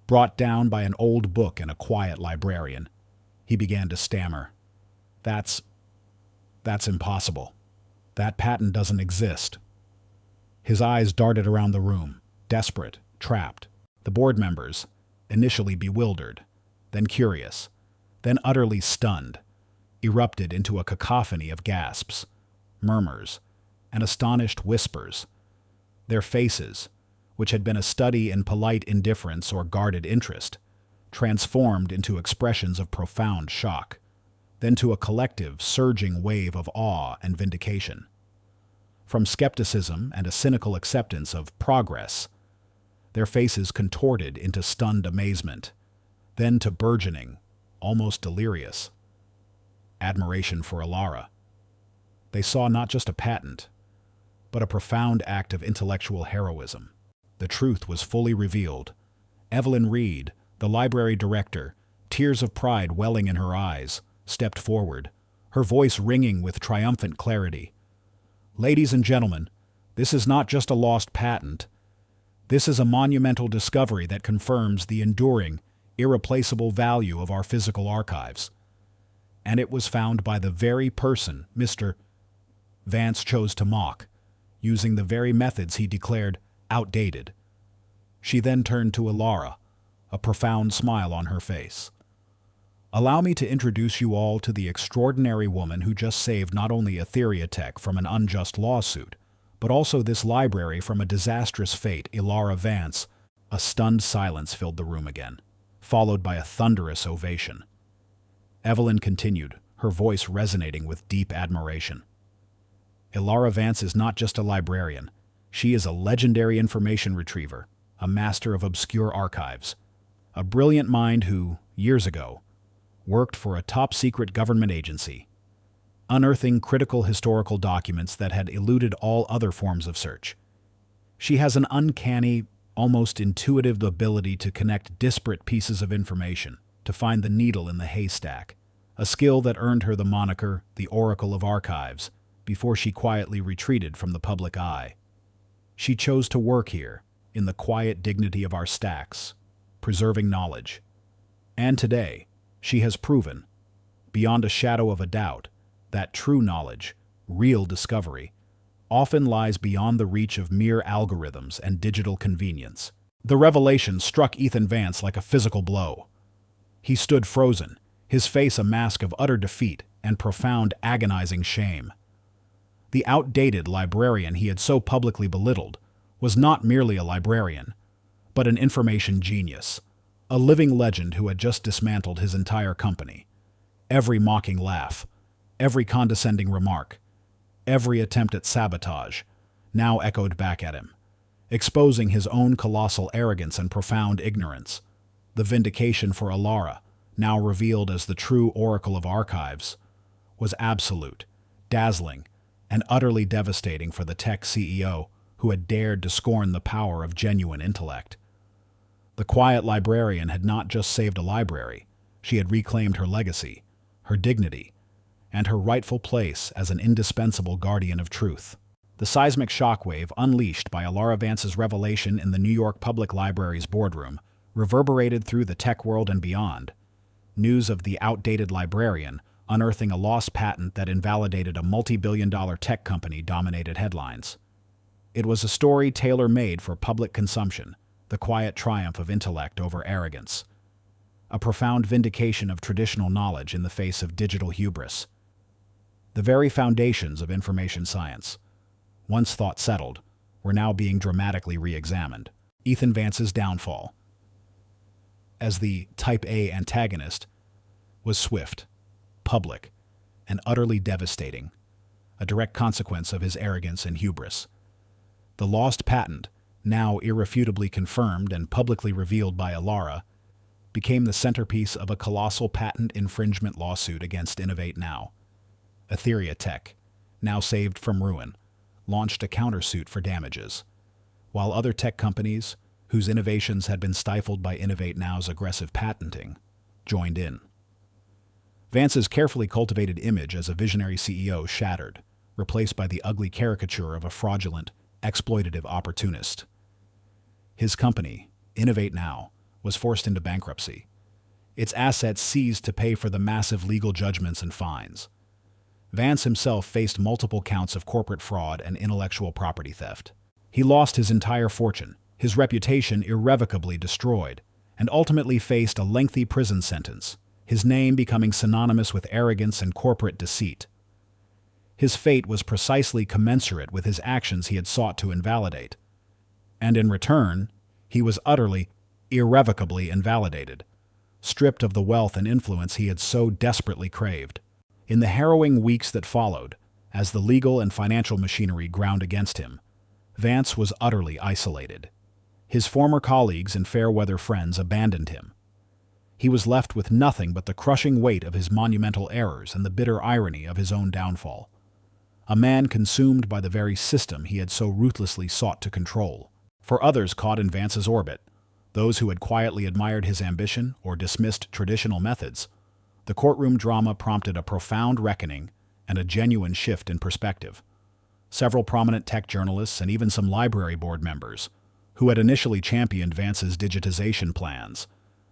Brought down by an old book and a quiet librarian, he began to stammer. That's impossible. That patent doesn't exist." His eyes darted around the room, desperate, trapped. The board members, initially bewildered, then curious, then utterly stunned, erupted into a cacophony of gasps, murmurs, and astonished whispers. Their faces, which had been a study in polite indifference or guarded interest, transformed into expressions of profound shock, then to a collective, surging wave of awe and vindication. From skepticism and a cynical acceptance of progress, their faces contorted into stunned amazement, then to burgeoning, almost delirious, admiration for Alara. They saw not just a patent, but a profound act of intellectual heroism. The truth was fully revealed. Evelyn Reed, the library director, tears of pride welling in her eyes, stepped forward, her voice ringing with triumphant clarity. "Ladies and gentlemen, this is not just a lost patent. This is a monumental discovery that confirms the enduring, irreplaceable value of our physical archives. And it was found by the very person Mr. Vance chose to mock, using the very methods he declared outdated." She then turned to Alara, a profound smile on her face. "Allow me to introduce you all to the extraordinary woman who just saved not only Etheria Tech from an unjust lawsuit, but also this library from a disastrous fate, Alara Vance." A stunned silence filled the room again, followed by a thunderous ovation. Evelyn continued, her voice resonating with deep admiration. "Alara Vance is not just a librarian. She is a legendary information retriever, a master of obscure archives, a brilliant mind who, years ago, worked for a top-secret government agency, unearthing critical historical documents that had eluded all other forms of search. She has an uncanny, almost intuitive ability to connect disparate pieces of information, to find the needle in the haystack, a skill that earned her the moniker the Oracle of Archives before she quietly retreated from the public eye. She chose to work here, in the quiet dignity of our stacks, preserving knowledge. And today, she has proven, beyond a shadow of a doubt, that true knowledge, real discovery, often lies beyond the reach of mere algorithms and digital convenience. The revelation struck Ethan Vance like a physical blow. He stood frozen, his face a mask of utter defeat and profound, agonizing shame. The outdated librarian he had so publicly belittled was not merely a librarian, but an information genius, a living legend who had just dismantled his entire company. Every mocking laugh, every condescending remark, every attempt at sabotage now echoed back at him, exposing his own colossal arrogance and profound ignorance. The vindication for Alara, now revealed as the true Oracle of Archives, was absolute, dazzling, and utterly devastating for the tech CEO who had dared to scorn the power of genuine intellect. The quiet librarian had not just saved a library, she had reclaimed her legacy, her dignity, and her rightful place as an indispensable guardian of truth. The seismic shockwave unleashed by Alara Vance's revelation in the New York Public Library's boardroom reverberated through the tech world and beyond. News of the outdated librarian unearthing a lost patent that invalidated a multi-billion-dollar tech company dominated headlines. It was a story tailor-made for public consumption, the quiet triumph of intellect over arrogance. A profound vindication of traditional knowledge in the face of digital hubris. The very foundations of information science, once thought settled, were now being dramatically re-examined. Ethan Vance's downfall, as the Type A antagonist, was swift, public, and utterly devastating, a direct consequence of his arrogance and hubris. The lost patent, now irrefutably confirmed and publicly revealed by Alara, became the centerpiece of a colossal patent infringement lawsuit against Innovate Now. Etheria Tech, now saved from ruin, launched a countersuit for damages, while other tech companies, whose innovations had been stifled by Innovate Now's aggressive patenting, joined in. Vance's carefully cultivated image as a visionary CEO shattered, replaced by the ugly caricature of a fraudulent, exploitative opportunist. His company, Innovate Now, was forced into bankruptcy, its assets seized to pay for the massive legal judgments and fines. Vance himself faced multiple counts of corporate fraud and intellectual property theft. He lost his entire fortune, his reputation irrevocably destroyed, and ultimately faced a lengthy prison sentence, his name becoming synonymous with arrogance and corporate deceit. His fate was precisely commensurate with his actions he had sought to invalidate. And in return, he was utterly, irrevocably invalidated, stripped of the wealth and influence he had so desperately craved. In the harrowing weeks that followed, as the legal and financial machinery ground against him, Vance was utterly isolated. His former colleagues and fair-weather friends abandoned him. He was left with nothing but the crushing weight of his monumental errors and the bitter irony of his own downfall. A man consumed by the very system he had so ruthlessly sought to control. For others caught in Vance's orbit, those who had quietly admired his ambition or dismissed traditional methods, the courtroom drama prompted a profound reckoning and a genuine shift in perspective. Several prominent tech journalists and even some library board members, who had initially championed Vance's digitization plans,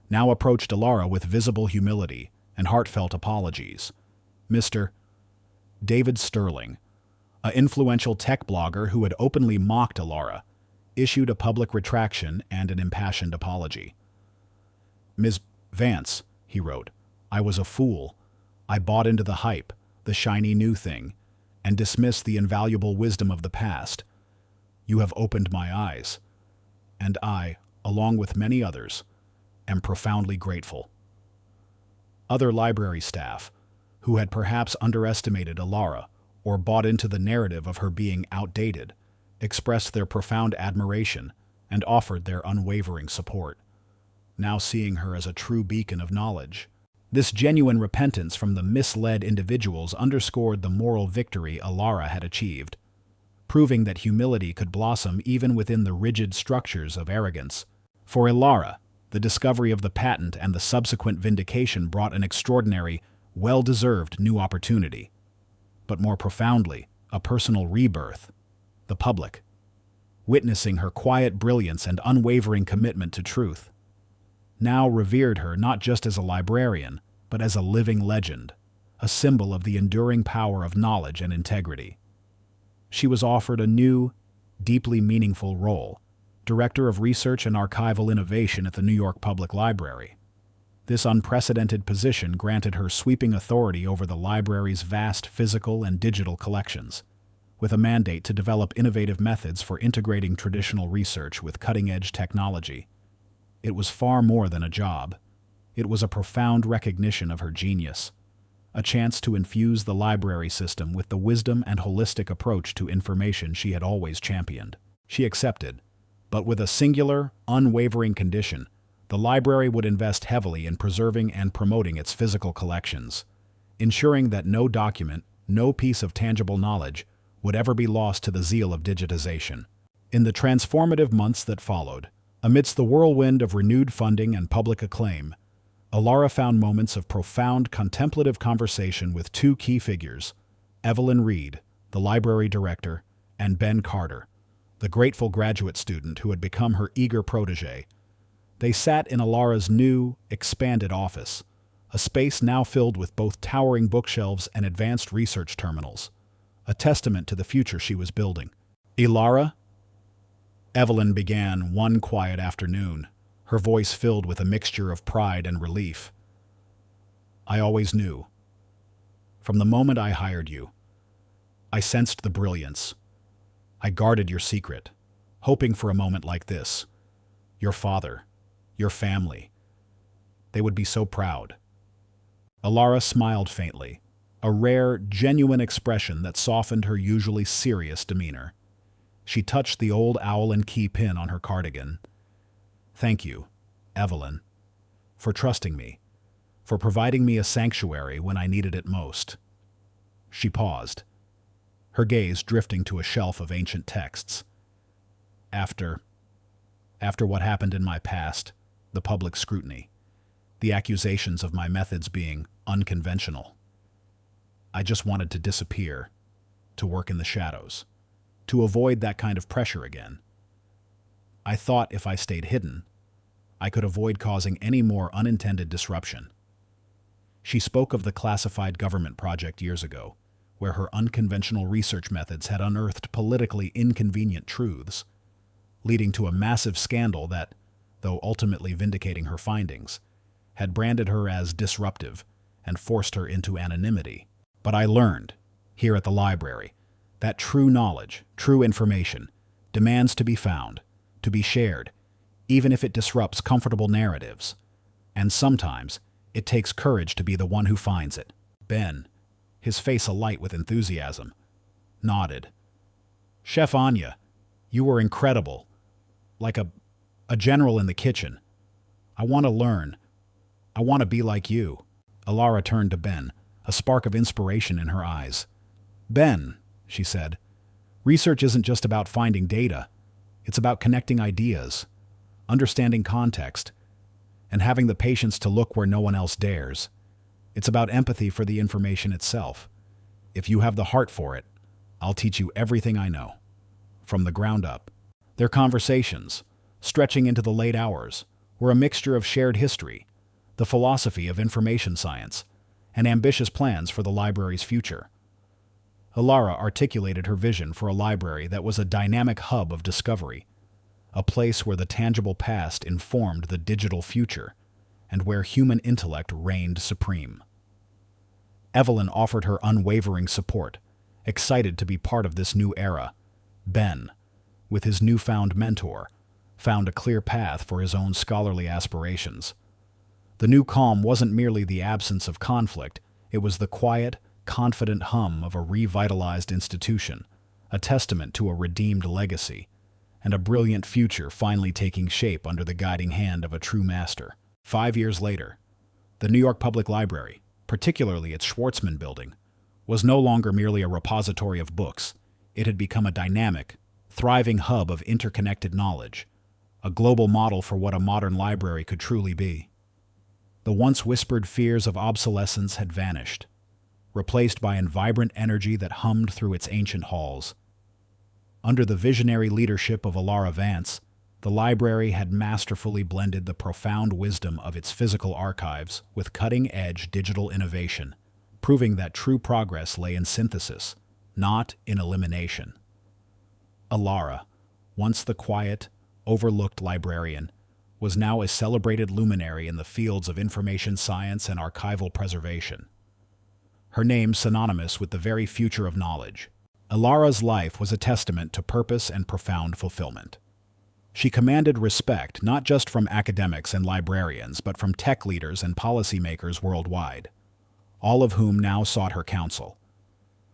now approached Alara with visible humility and heartfelt apologies. Mr. David Sterling, an influential tech blogger who had openly mocked Alara, issued a public retraction and an impassioned apology. "Ms. Vance," he wrote, "I was a fool. I bought into the hype, the shiny new thing, and dismissed the invaluable wisdom of the past. You have opened my eyes, and I, along with many others, am profoundly grateful." Other library staff, who had perhaps underestimated Alara or bought into the narrative of her being outdated, expressed their profound admiration and offered their unwavering support, now seeing her as a true beacon of knowledge. This genuine repentance from the misled individuals underscored the moral victory Alara had achieved. proving that humility could blossom even within the rigid structures of arrogance. For Eleanor, the discovery of the patent and the subsequent vindication brought an extraordinary, well-deserved new opportunity. But more profoundly, a personal rebirth. The public, witnessing her quiet brilliance and unwavering commitment to truth, now revered her not just as a librarian, but as a living legend, a symbol of the enduring power of knowledge and integrity. She was offered a new, deeply meaningful role, Director of Research and Archival Innovation at the New York Public Library. This unprecedented position granted her sweeping authority over the library's vast physical and digital collections, with a mandate to develop innovative methods for integrating traditional research with cutting-edge technology. It was far more than a job. It was a profound recognition of her genius, a chance to infuse the library system with the wisdom and holistic approach to information she had always championed. She accepted, but with a singular, unwavering condition: the library would invest heavily in preserving and promoting its physical collections, ensuring that no document, no piece of tangible knowledge, would ever be lost to the zeal of digitization. In the transformative months that followed, amidst the whirlwind of renewed funding and public acclaim, Eleanor found moments of profound contemplative conversation with two key figures: Evelyn Reed, the library director, and Ben Carter, the grateful graduate student who had become her eager protege. They sat in Eleanor's new, expanded office, a space now filled with both towering bookshelves and advanced research terminals, a testament to the future she was building. "Eleanor," Evelyn began one quiet afternoon, her voice filled with a mixture of pride and relief. "I always knew. From the moment I hired you, I sensed the brilliance. I guarded your secret, hoping for a moment like this. Your father, your family, they would be so proud." Eleanor smiled faintly, a rare, genuine expression that softened her usually serious demeanor. She touched the old owl and key pin on her cardigan. "Thank you, Evelyn, for trusting me, for providing me a sanctuary when I needed it most." She paused, her gaze drifting to a shelf of ancient texts. After what happened in my past, the public scrutiny, the accusations of my methods being unconventional, I just wanted to disappear, to work in the shadows, to avoid that kind of pressure again. I thought if I stayed hidden, I could avoid causing any more unintended disruption. She spoke of the classified government project years ago, where her unconventional research methods had unearthed politically inconvenient truths, leading to a massive scandal that, though ultimately vindicating her findings, had branded her as disruptive and forced her into anonymity. But I learned, here at the library, that true knowledge, true information, demands to be found, to be shared, even if it disrupts comfortable narratives. And sometimes, it takes courage to be the one who finds it. Ben, his face alight with enthusiasm, nodded. "Chef Anya, you were incredible. Like a general in the kitchen. I want to learn. I want to be like you." Eleanor turned to Ben, a spark of inspiration in her eyes. "Ben," she said, "research isn't just about finding data. It's about connecting ideas, understanding context, and having the patience to look where no one else dares. It's about empathy for the information itself. If you have the heart for it, I'll teach you everything I know, from the ground up." Their conversations, stretching into the late hours, were a mixture of shared history, the philosophy of information science, and ambitious plans for the library's future. Eleanor articulated her vision for a library that was a dynamic hub of discovery, a place where the tangible past informed the digital future, and where human intellect reigned supreme. Evelyn offered her unwavering support, excited to be part of this new era. Ben, with his newfound mentor, found a clear path for his own scholarly aspirations. The new calm wasn't merely the absence of conflict, it was the quiet, confident hum of a revitalized institution, a testament to a redeemed legacy, and a brilliant future finally taking shape under the guiding hand of a true master. 5 years later, the New York Public Library, particularly its Schwartzman building, was no longer merely a repository of books. It had become a dynamic, thriving hub of interconnected knowledge, a global model for what a modern library could truly be. The once whispered fears of obsolescence had vanished, replaced by a vibrant energy that hummed through its ancient halls. Under the visionary leadership of Eleanor Vance, the library had masterfully blended the profound wisdom of its physical archives with cutting-edge digital innovation, proving that true progress lay in synthesis, not in elimination. Eleanor, once the quiet, overlooked librarian, was now a celebrated luminary in the fields of information science and archival preservation. Her name synonymous with the very future of knowledge. Eleanor's life was a testament to purpose and profound fulfillment. She commanded respect not just from academics and librarians, but from tech leaders and policymakers worldwide, all of whom now sought her counsel.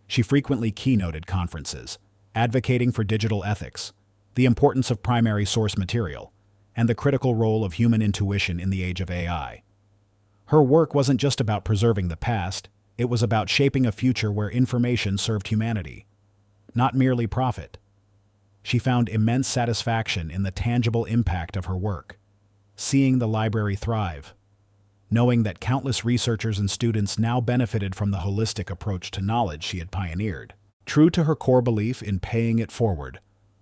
She frequently keynoted conferences, advocating for digital ethics, the importance of primary source material, and the critical role of human intuition in the age of AI. Her work wasn't just about preserving the past, it was about shaping a future where information served humanity, not merely profit. She found immense satisfaction in the tangible impact of her work, seeing the library thrive, knowing that countless researchers and students now benefited from the holistic approach to knowledge she had pioneered. True to her core belief in paying it forward,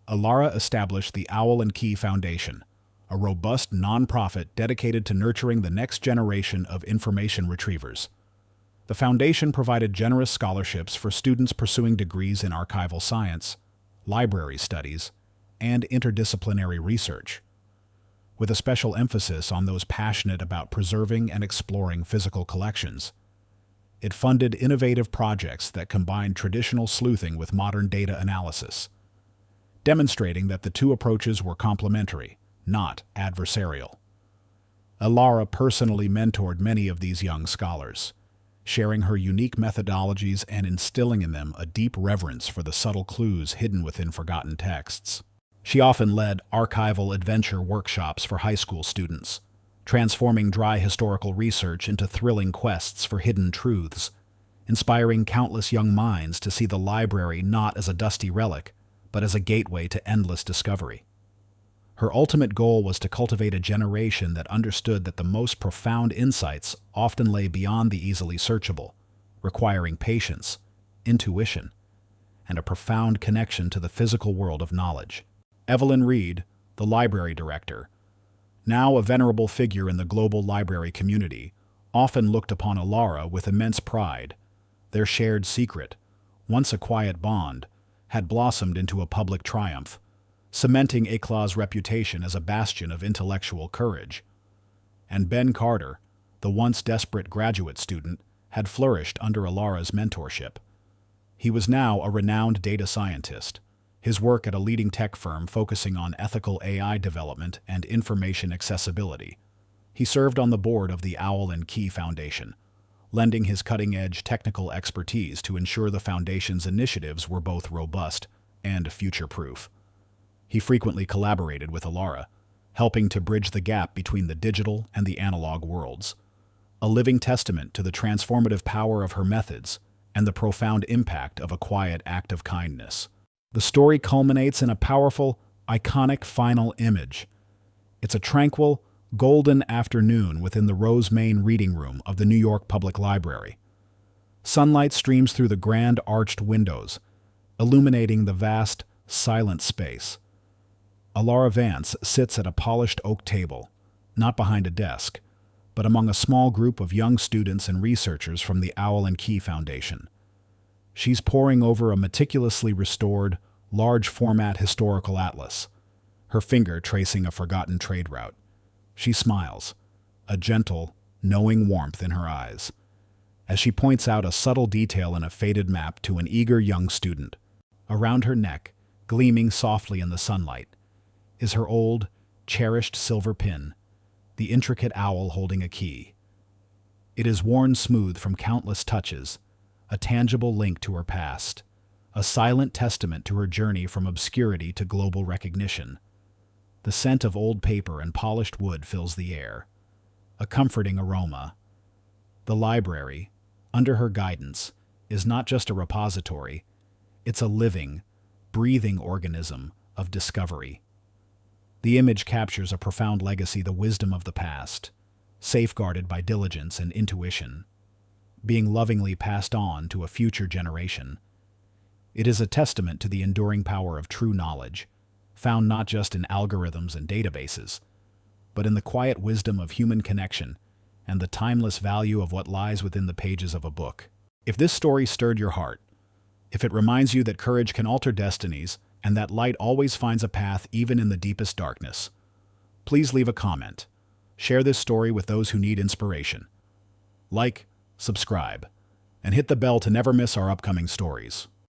Eleanor established the Owl and Key Foundation, a robust nonprofit dedicated to nurturing the next generation of information retrievers. The foundation provided generous scholarships for students pursuing degrees in archival science, library studies, and interdisciplinary research, with a special emphasis on those passionate about preserving and exploring physical collections. It funded innovative projects that combined traditional sleuthing with modern data analysis, demonstrating that the two approaches were complementary, not adversarial. Eleanor personally mentored many of these young scholars, sharing her unique methodologies and instilling in them a deep reverence for the subtle clues hidden within forgotten texts. She often led archival adventure workshops for high school students, transforming dry historical research into thrilling quests for hidden truths, inspiring countless young minds to see the library not as a dusty relic, but as a gateway to endless discovery. Her ultimate goal was to cultivate a generation that understood that the most profound insights often lay beyond the easily searchable, requiring patience, intuition, and a profound connection to the physical world of knowledge. Evelyn Reed, the library director, now a venerable figure in the global library community, often looked upon Eleanor with immense pride. Their shared secret, once a quiet bond, had blossomed into a public triumph, cementing Eclat's reputation as a bastion of intellectual courage. And Ben Carter, the once desperate graduate student, had flourished under Eleanor's mentorship. He was now a renowned data scientist, his work at a leading tech firm focusing on ethical AI development and information accessibility. He served on the board of the Owl and Key Foundation, lending his cutting-edge technical expertise to ensure the foundation's initiatives were both robust and future-proof. He frequently collaborated with Eleanor, helping to bridge the gap between the digital and the analog worlds, a living testament to the transformative power of her methods and the profound impact of a quiet act of kindness. The story culminates in a powerful, iconic final image. It's a tranquil, golden afternoon within the Rosemain Reading Room of the New York Public Library. Sunlight streams through the grand arched windows, illuminating the vast, silent space. Eleanor Vance sits at a polished oak table, not behind a desk, but among a small group of young students and researchers from the Owl and Key Foundation. She's poring over a meticulously restored, large-format historical atlas, her finger tracing a forgotten trade route. She smiles, a gentle, knowing warmth in her eyes, as she points out a subtle detail in a faded map to an eager young student. Around her neck, gleaming softly in the sunlight, is her old, cherished silver pin, the intricate owl holding a key. It is worn smooth from countless touches, a tangible link to her past, a silent testament to her journey from obscurity to global recognition. The scent of old paper and polished wood fills the air, a comforting aroma. The library, under her guidance, is not just a repository, it's a living, breathing organism of discovery. The image captures a profound legacy, the wisdom of the past, safeguarded by diligence and intuition, being lovingly passed on to a future generation. It is a testament to the enduring power of true knowledge, found not just in algorithms and databases, but in the quiet wisdom of human connection and the timeless value of what lies within the pages of a book. If this story stirred your heart, if it reminds you that courage can alter destinies and that light always finds a path even in the deepest darkness, please leave a comment. Share this story with those who need inspiration. Like, subscribe, and hit the bell to never miss our upcoming stories.